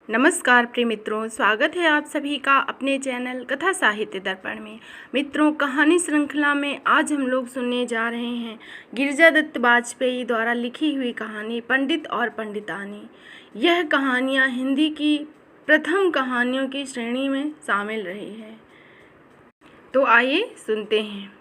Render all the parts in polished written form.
नमस्कार प्रिय मित्रों, स्वागत है आप सभी का अपने चैनल कथा साहित्य दर्पण में। मित्रों, कहानी श्रृंखला में आज हम लोग सुनने जा रहे हैं गिरिजा दत्त बाजपेयी द्वारा लिखी हुई कहानी पंडित और पंडितानी। यह कहानियाँ हिंदी की प्रथम कहानियों की श्रेणी में शामिल रही है। तो आइए सुनते हैं।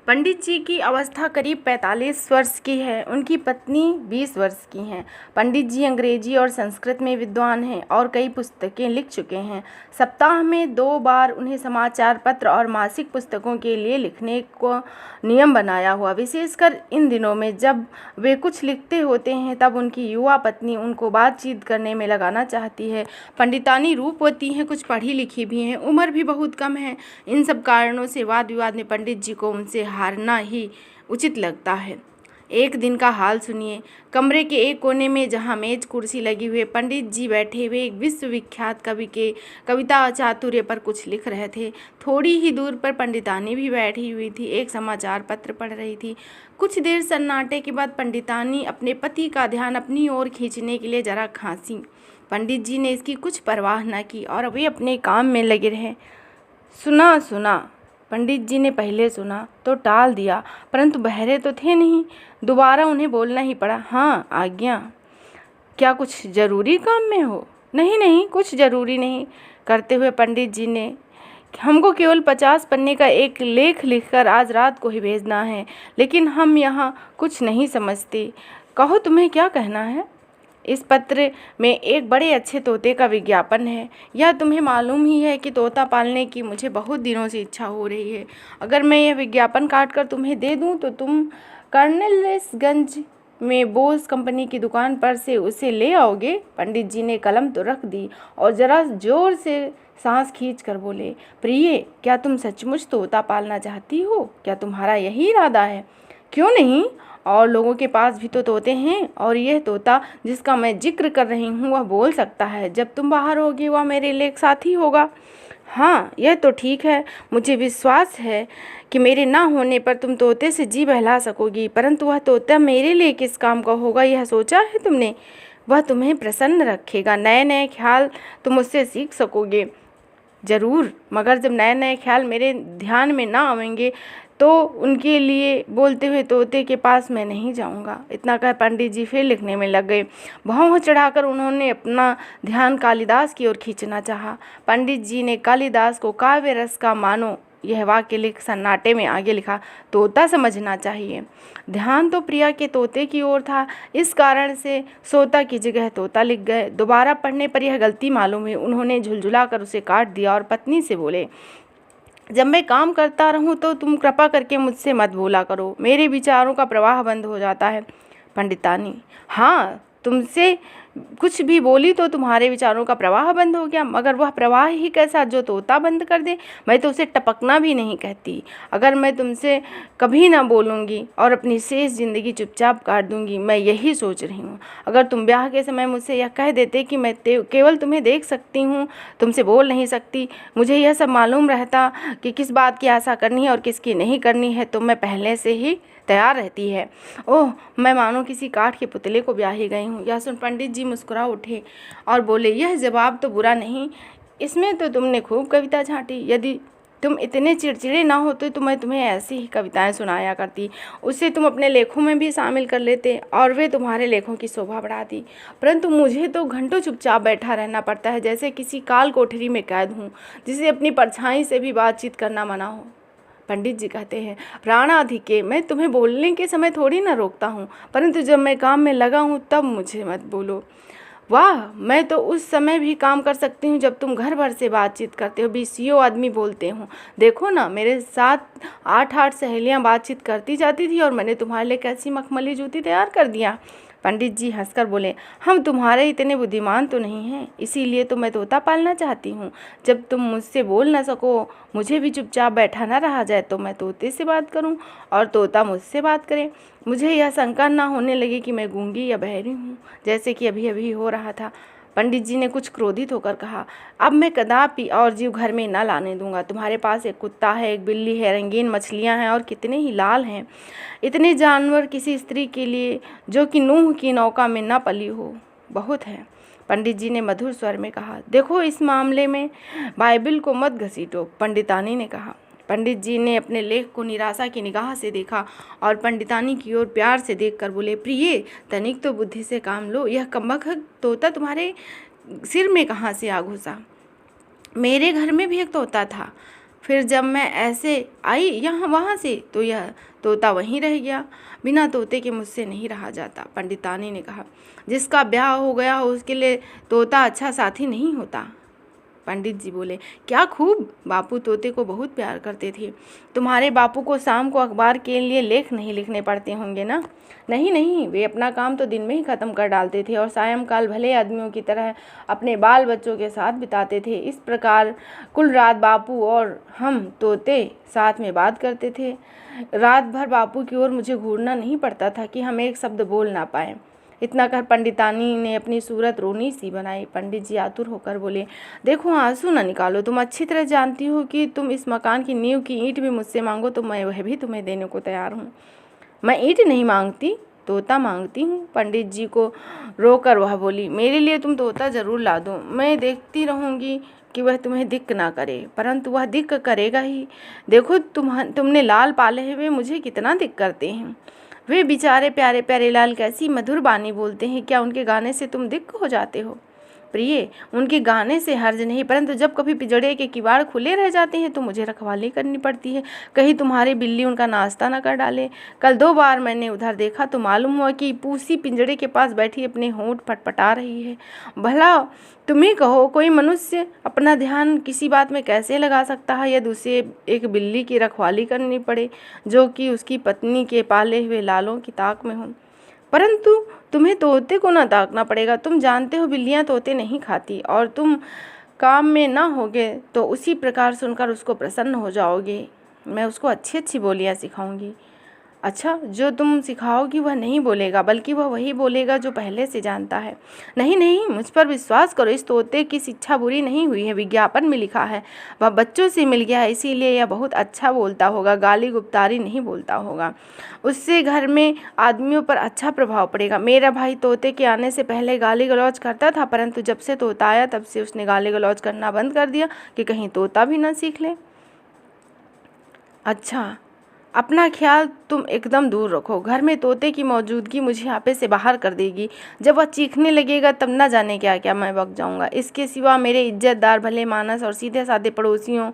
पंडित जी की अवस्था करीब 45 वर्ष की है। उनकी पत्नी 20 वर्ष की हैं। पंडित जी अंग्रेजी और संस्कृत में विद्वान हैं और कई पुस्तकें लिख चुके हैं। सप्ताह में 2 बार उन्हें समाचार पत्र और मासिक पुस्तकों के लिए लिखने को नियम बनाया हुआ। विशेषकर इन दिनों में जब वे कुछ लिखते होते हैं तब उनकी युवा पत्नी उनको बातचीत करने में लगाना चाहती है। पंडितानी रूपवती हैं, कुछ पढ़ी लिखी भी हैं, उम्र भी बहुत कम है। इन सब कारणों से वाद विवाद में पंडित जी को उनसे हारना ही उचित लगता है। एक दिन का हाल सुनिए। कमरे के एक कोने में जहाँ मेज कुर्सी लगी हुई पंडित जी बैठे हुए एक विश्वविख्यात कवि के कविता चातुर्य पर कुछ लिख रहे थे। थोड़ी ही दूर पर पंडितानी भी बैठी हुई थी, एक समाचार पत्र पढ़ रही थी। कुछ देर सन्नाटे के बाद पंडितानी अपने पति का ध्यान अपनी ओर खींचने के लिए जरा खांसी। पंडित जी ने इसकी कुछ परवाह न की और वे अपने काम में लगे रहे। सुना। पंडित जी ने पहले सुना तो टाल दिया, परंतु बहरे तो थे नहीं। दोबारा उन्हें बोलना ही पड़ा। हाँ, आज्ञा। क्या कुछ जरूरी काम में हो? नहीं, कुछ जरूरी नहीं। करते हुए पंडित जी ने, हमको केवल 50 पन्ने का एक लेख लिखकर आज रात को ही भेजना है, लेकिन हम यहाँ कुछ नहीं समझते। कहो, तुम्हें क्या कहना है? इस पत्र में एक बड़े अच्छे तोते का विज्ञापन है। यह तुम्हें मालूम ही है कि तोता पालने की मुझे बहुत दिनों से इच्छा हो रही है। अगर मैं यह विज्ञापन काट कर तुम्हें दे दूं तो तुम कर्नेलगंज में बोस कंपनी की दुकान पर से उसे ले आओगे। पंडित जी ने कलम तो रख दी और जरा जोर से सांस खींच कर बोले, प्रिय, क्या तुम सचमुच तोता पालना चाहती हो? क्या तुम्हारा यही इरादा है? क्यों नहीं, और लोगों के पास भी तो तोते हैं, और यह तोता जिसका मैं जिक्र कर रही हूँ वह बोल सकता है। जब तुम बाहर होगी वह मेरे लिए एक साथी होगा। हाँ, यह तो ठीक है। मुझे विश्वास है कि मेरे ना होने पर तुम तोते से जी बहला सकोगी, परंतु वह तोता मेरे लिए किस काम का होगा, यह सोचा है तुमने? वह तुम्हें प्रसन्न रखेगा, नए नए ख्याल तुम उससे सीख सकोगे। ज़रूर, मगर जब नए नए ख्याल मेरे ध्यान में ना आवेंगे तो उनके लिए बोलते हुए तोते के पास मैं नहीं जाऊंगा। इतना कह पंडित जी फिर लिखने में लग गए। भौं चढ़ाकर उन्होंने अपना ध्यान कालिदास की ओर खींचना चाहा। पंडित जी ने कालिदास को काव्य रस का मानो यह वाक्य लिख सन्नाटे में आगे लिखा, तोता समझना चाहिए। ध्यान तो प्रिया के तोते की ओर था, इस कारण से सोता की जगह तोता लिख गए। दोबारा पढ़ने पर यह गलती मालूम हुई। उन्होंने झुलझुला कर उसे काट दिया और पत्नी से बोले, जब मैं काम करता रहूं तो तुम कृपा करके मुझसे मत बोला करो, मेरे विचारों का प्रवाह बंद हो जाता है। पंडितानी, हाँ, तुमसे कुछ भी बोली तो तुम्हारे विचारों का प्रवाह बंद हो गया, मगर वह प्रवाह ही कैसा जो तोता बंद कर दे? मैं तो उसे टपकना भी नहीं कहती। अगर मैं तुमसे कभी ना बोलूँगी और अपनी शेष ज़िंदगी चुपचाप काट दूंगी, मैं यही सोच रही हूँ। अगर तुम ब्याह के समय मुझसे यह कह देते कि मैं केवल तुम्हें देख सकती हूँ, तुमसे बोल नहीं सकती, मुझे यह सब मालूम रहता कि किस बात की आशा करनी है और किसकी नहीं करनी है, तो मैं पहले से ही तैयार रहती है। ओह, मैं मानो किसी काठ के पुतले को ब्याही गई हूँ। यह सुन पंडित जी मुस्कुरा उठे और बोले, यह जवाब तो बुरा नहीं, इसमें तो तुमने खूब कविता छांटी। यदि तुम इतने चिड़चिड़े ना होते तो मैं तुम्हें ऐसी ही कविताएं सुनाया करती, उससे तुम अपने लेखों में भी शामिल कर लेते और वे तुम्हारे लेखों की शोभा बढ़ाती। परंतु मुझे तो घंटों चुपचाप बैठा रहना पड़ता है, जैसे किसी काल कोठरी में कैद हूँ जिसे अपनी परछाई से भी बातचीत करना मना हो। पंडित जी कहते हैं, प्राणाधिके, मैं तुम्हें बोलने के समय थोड़ी ना रोकता हूँ, परंतु जब मैं काम में लगा हूँ तब मुझे मत बोलो। वाह, मैं तो उस समय भी काम कर सकती हूँ जब तुम घर भर से बातचीत करते हो, 20 आदमी बोलते हो। देखो ना, मेरे साथ 8 सहेलियाँ बातचीत करती जाती थी और मैंने तुम्हारे लिए कैसी मखमली जूती तैयार कर दिया। पंडित जी हंसकर बोले, हम तुम्हारे इतने बुद्धिमान तो नहीं हैं, इसीलिए तो मैं तोता पालना चाहती हूँ। जब तुम मुझसे बोल ना सको, मुझे भी चुपचाप बैठा ना रहा जाए, तो मैं तोते से बात करूँ और तोता मुझसे बात करे। मुझे यह शंका ना होने लगी कि मैं गूंगी या बहरी हूँ, जैसे कि अभी अभी हो रहा था। पंडित जी ने कुछ क्रोधित होकर कहा, अब मैं कदापि और जीव घर में न लाने दूंगा। तुम्हारे पास एक कुत्ता है, एक बिल्ली है, रंगीन मछलियाँ हैं और कितने ही लाल हैं। इतने जानवर किसी स्त्री के लिए जो कि नूह की नौका में न पली हो, बहुत है। पंडित जी ने मधुर स्वर में कहा। देखो, इस मामले में बाइबिल को मत घसीटो, पंडितानी ने कहा। पंडित जी ने अपने लेख को निराशा की निगाह से देखा और पंडितानी की ओर प्यार से देखकर बोले, प्रिय, तनिक तो बुद्धि से काम लो। यह कमबख्त तोता तुम्हारे सिर में कहाँ से आ घुसा? मेरे घर में भी एक तोता था, फिर जब मैं ऐसे आई यहाँ वहाँ से तो यह तोता वहीं रह गया। बिना तोते के मुझसे नहीं रहा जाता, पंडितानी ने कहा। जिसका ब्याह हो गया हो उसके लिए तोता अच्छा साथी नहीं होता। पंडित जी बोले, क्या खूब, बापू तोते को बहुत प्यार करते थे। तुम्हारे बापू को शाम को अखबार के लिए लेख नहीं लिखने पड़ते होंगे ना? नहीं, वे अपना काम तो दिन में ही ख़त्म कर डालते थे और सायंकाल भले आदमियों की तरह अपने बाल बच्चों के साथ बिताते थे। इस प्रकार कुल रात बापू और हम तोते साथ में बात करते थे। रात भर बापू की ओर मुझे घूरना नहीं पड़ता था कि हम एक शब्द बोल ना पाए। इतना कर पंडितानी ने अपनी सूरत रोनी सी बनाई। पंडित जी आतुर होकर बोले, देखो, आंसू न निकालो। तुम अच्छी तरह जानती हो कि तुम इस मकान की नींव की ईंट भी मुझसे मांगो तो मैं वह भी तुम्हें देने को तैयार हूँ। मैं ईंट नहीं मांगती, तोता मांगती हूँ। पंडित जी को रोकर वह बोली, मेरे लिए तुम तोता जरूर ला दो। मैं देखती रहूँगी कि वह तुम्हें दिक्क ना करे, परंतु वह दिक्क करेगा ही। देखो, तुमने लाल पाले हुए मुझे कितना दिक्क करते हैं। वे बेचारे प्यारे प्यारे लाल कैसी मधुर बानी बोलते हैं। क्या उनके गाने से तुम दिक्क हो जाते हो? प्रिय, उनके गाने से हर्ज नहीं, परंतु जब कभी पिंजड़े के किवाड़ खुले रह जाते हैं तो मुझे रखवाली करनी पड़ती है, कहीं तुम्हारी बिल्ली उनका नाश्ता न कर डाले। कल 2 बार मैंने उधर देखा तो मालूम हुआ कि पूसी पिंजड़े के पास बैठी अपने होंठ फटफटा रही है। भला तुम्हें कहो, कोई मनुष्य अपना ध्यान किसी बात में कैसे लगा सकता है यदि उसे एक बिल्ली की रखवाली करनी पड़े जो कि उसकी पत्नी के पाले हुए लालों की ताक में हो? परंतु तुम्हें तोते को ना ताकना पड़ेगा। तुम जानते हो बिल्लियां तोते नहीं खाती, और तुम काम में ना होगे तो उसी प्रकार सुनकर उसको प्रसन्न हो जाओगे। मैं उसको अच्छी अच्छी बोलियां सिखाऊंगी। अच्छा, जो तुम सिखाओगी वह नहीं बोलेगा, बल्कि वह वही बोलेगा जो पहले से जानता है। नहीं, मुझ पर विश्वास करो, इस तोते की शिक्षा बुरी नहीं हुई है। विज्ञापन में लिखा है वह बच्चों से मिल गया है, इसीलिए यह बहुत अच्छा बोलता होगा, गाली गुप्तारी नहीं बोलता होगा। उससे घर में आदमियों पर अच्छा प्रभाव पड़ेगा। मेरा भाई तोते के आने से पहले गाली गलौज करता था, परंतु जब से तोता आया तब से उसने गाली गलौज करना बंद कर दिया कि कहीं तोता भी ना सीख ले। अच्छा, अपना ख्याल तुम एकदम दूर रखो। घर में तोते की मौजूदगी मुझे आपे से बाहर कर देगी। जब वह चीखने लगेगा तब ना जाने क्या क्या मैं बक जाऊंगा। इसके सिवा मेरे इज्जतदार भले मानस और सीधे साधे पड़ोसियों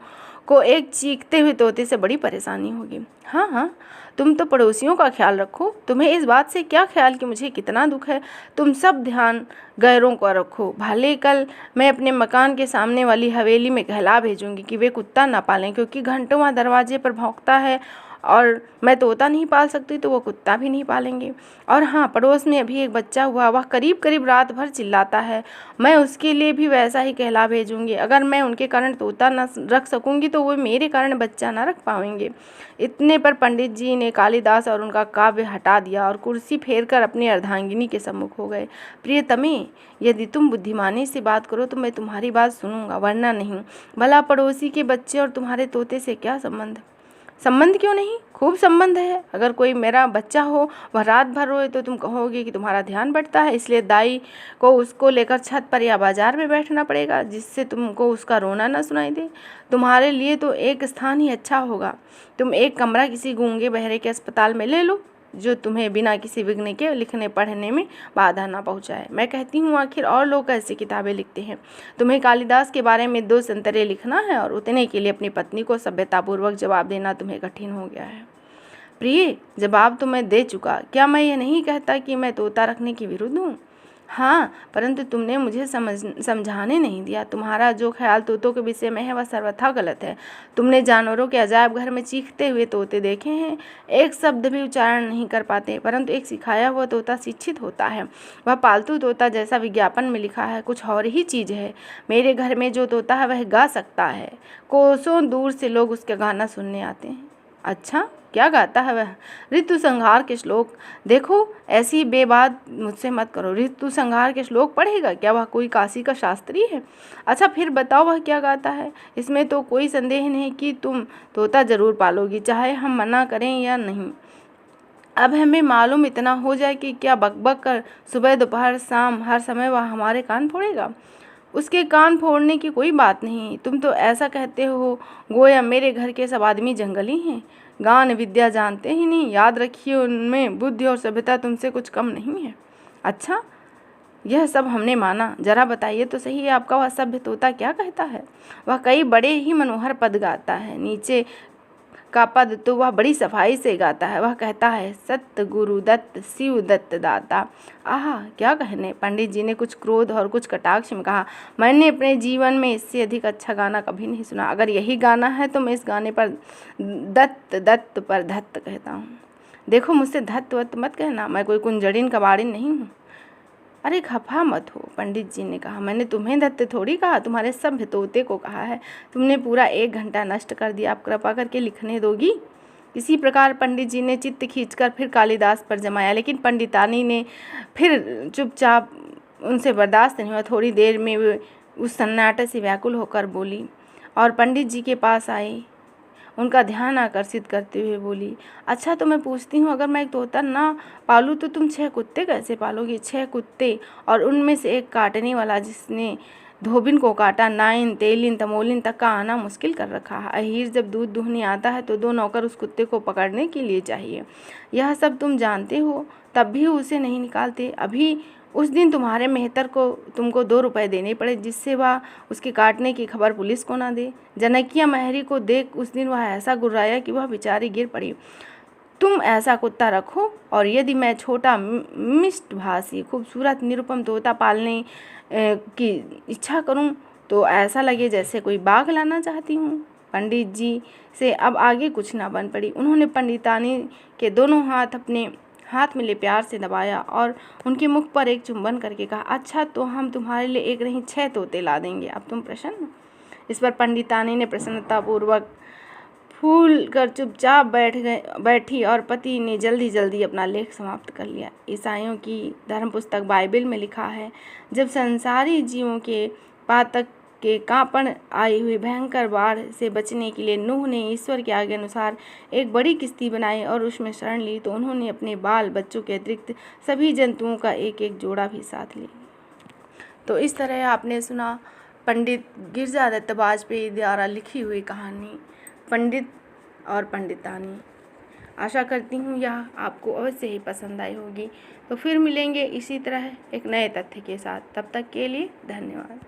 को एक चीखते हुए तोते से बड़ी परेशानी होगी। हाँ, तुम तो पड़ोसियों का ख्याल रखो। तुम्हें इस बात से क्या ख्याल कि मुझे कितना दुख है? तुम सब ध्यान गैरों का रखो। भले कल मैं अपने मकान के सामने वाली हवेली में कहला भेजूंगी कि वे कुत्ता ना पालें, क्योंकि घंटों वहाँ दरवाजे पर भौंकता है और मैं तोता नहीं पाल सकती तो वो कुत्ता भी नहीं पालेंगे। और हाँ, पड़ोस में अभी एक बच्चा हुआ, वह करीब करीब रात भर चिल्लाता है। मैं उसके लिए भी वैसा ही कहला भेजूंगी। अगर मैं उनके कारण तोता न रख सकूंगी तो वो मेरे कारण बच्चा ना रख पाएंगे। इतने पर पंडित जी ने कालिदास और उनका काव्य हटा दिया और कुर्सी फेर कर अपनी अर्धांगिनी के सम्मुख हो गए। प्रियतमे, यदि तुम बुद्धिमानी से बात करो तो मैं तुम्हारी बात सुनूंगा, वरना नहीं। भला पड़ोसी के बच्चे और तुम्हारे तोते से क्या संबंध? संबंध क्यों नहीं, खूब संबंध है। अगर कोई मेरा बच्चा हो, वह रात भर रोए तो तुम कहोगे कि तुम्हारा ध्यान बंटता है, इसलिए दाई को उसको लेकर छत पर या बाजार में बैठना पड़ेगा जिससे तुमको उसका रोना न सुनाई दे। तुम्हारे लिए तो एक स्थान ही अच्छा होगा। तुम एक कमरा किसी गूंगे बहरे के अस्पताल में ले लो जो तुम्हें बिना किसी विघ्न के लिखने पढ़ने में बाधा ना पहुंचाए। मैं कहती हूँ, आखिर और लोग कैसे किताबें लिखते हैं? तुम्हें कालिदास के बारे में 2 संतरे लिखना है और उतने के लिए अपनी पत्नी को सभ्यतापूर्वक जवाब देना तुम्हें कठिन हो गया है। प्रिय, जवाब तो मैं दे चुका। क्या मैं ये नहीं कहता कि मैं तोता रखने की विरुद्ध हूँ? हाँ, परंतु तुमने मुझे समझाने नहीं दिया। तुम्हारा जो ख्याल तोतों के विषय में है वह सर्वथा गलत है। तुमने जानवरों के अजायब घर में चीखते हुए तोते देखे हैं। एक शब्द भी उच्चारण नहीं कर पाते, परंतु एक सिखाया हुआ तोता शिक्षित होता है। वह पालतू तोता जैसा विज्ञापन में लिखा है कुछ और ही चीज़ है। मेरे घर में जो तोता है वह गा सकता है। कोसों दूर से लोग उसका गाना सुनने आते हैं। अच्छा, क्या गाता है वह? ऋतु संहार के श्लोक। देखो, ऐसी बेबात मुझसे मत करो। ऋतु संहार के श्लोक पढ़ेगा क्या? वह कोई काशी का शास्त्री है? अच्छा, फिर बताओ वह क्या गाता है। इसमें तो कोई संदेह नहीं कि तुम तोता जरूर पालोगी, चाहे हम मना करें या नहीं। अब हमें मालूम इतना हो जाए कि क्या बकबक कर सुबह दोपहर शाम हर समय वह हमारे कान फोड़ेगा। उसके कान फोड़ने की कोई बात नहीं। तुम तो ऐसा कहते हो गोया मेरे घर के सब आदमी जंगली हैं, गान विद्या जानते ही नहीं। याद रखिए उनमें बुद्धि और सभ्यता तुमसे कुछ कम नहीं है। अच्छा, यह सब हमने माना। जरा बताइए तो सही, आपका वह सभ्य तोता क्या कहता है? वह कई बड़े ही मनोहर पद गाता है। नीचे का पद तो वह बड़ी सफाई से गाता है। वह कहता है सत्य गुरु दत्त शिव दत्त दाता। आह, क्या कहने। पंडित जी ने कुछ क्रोध और कुछ कटाक्ष में कहा, मैंने अपने जीवन में इससे अधिक अच्छा गाना कभी नहीं सुना। अगर यही गाना है तो मैं इस गाने पर दत्त दत्त पर धत्त कहता हूँ। देखो, मुझसे धत्त वत्त मत कहना, मैं कोई कुंजड़िन कबाड़िन नहीं हूँ। अरे खफा मत हो, पंडित जी ने कहा, मैंने तुम्हें दत्त थोड़ी कहा, तुम्हारे सभ्य तोते को कहा है। तुमने पूरा 1 घंटा नष्ट कर दिया, आप कृपा करके लिखने दोगी? इसी प्रकार पंडित जी ने चित्त खींचकर फिर कालिदास पर जमाया, लेकिन पंडितानी ने फिर चुपचाप, उनसे बर्दाश्त नहीं हुआ। थोड़ी देर में वे उस सन्नाटे से व्याकुल होकर बोली और पंडित जी के पास आई। उनका ध्यान आकर्षित करते हुए बोली, अच्छा तो मैं पूछती हूँ, अगर मैं एक तोता ना पालूँ तो तुम 6 कुत्ते कैसे पालोगी? 6 कुत्ते, और उनमें से एक काटने वाला जिसने धोबिन को काटा, नाइन तेलिन तमोलिन तक का आना मुश्किल कर रखा है। अहीर जब दूध दूहने आता है तो 2 नौकर उस कुत्ते को पकड़ने के लिए चाहिए। यह सब तुम जानते हो, तब भी उसे नहीं निकालते। अभी उस दिन तुम्हारे मेहतर को तुमको 2 रुपए देने पड़े, जिससे वह उसके काटने की खबर पुलिस को ना दे। जनकिया महरी को देख उस दिन वह ऐसा गुर्राया कि वह बेचारी गिर पड़ी। तुम ऐसा कुत्ता रखो, और यदि मैं छोटा मिष्टभाषी खूबसूरत निरुपम तोता पालने की इच्छा करूं तो ऐसा लगे जैसे कोई बाघ लाना चाहती हूँ। पंडित जी से अब आगे कुछ ना बन पड़ी। उन्होंने पंडितानी के दोनों हाथ अपने हाथ में ले प्यार से दबाया और उनके मुख पर एक चुंबन करके कहा, अच्छा तो हम तुम्हारे लिए 1 नहीं 6 तोते ला देंगे, अब तुम प्रसन्न? इस पर पंडितानी ने प्रसन्नतापूर्वक फूल कर चुपचाप बैठी और पति ने जल्दी जल्दी अपना लेख समाप्त कर लिया। ईसाइयों की धर्म पुस्तक बाइबिल में लिखा है, जब संसारी जीवों के पातक के कांपण आई हुई भयंकर बाढ़ से बचने के लिए नूह ने ईश्वर के आज्ञा अनुसार एक बड़ी किश्ती बनाई और उसमें शरण ली, तो उन्होंने अपने बाल बच्चों के अतिरिक्त सभी जंतुओं का एक एक जोड़ा भी साथ लिया। तो इस तरह आपने सुना पंडित गिरजादत्त बाजपेयी द्वारा लिखी हुई कहानी पंडित और पंडितानी। आशा करती हूँ यह आपको अवश्य ही पसंद आई होगी। तो फिर मिलेंगे इसी तरह एक नए तथ्य के साथ। तब तक के लिए धन्यवाद।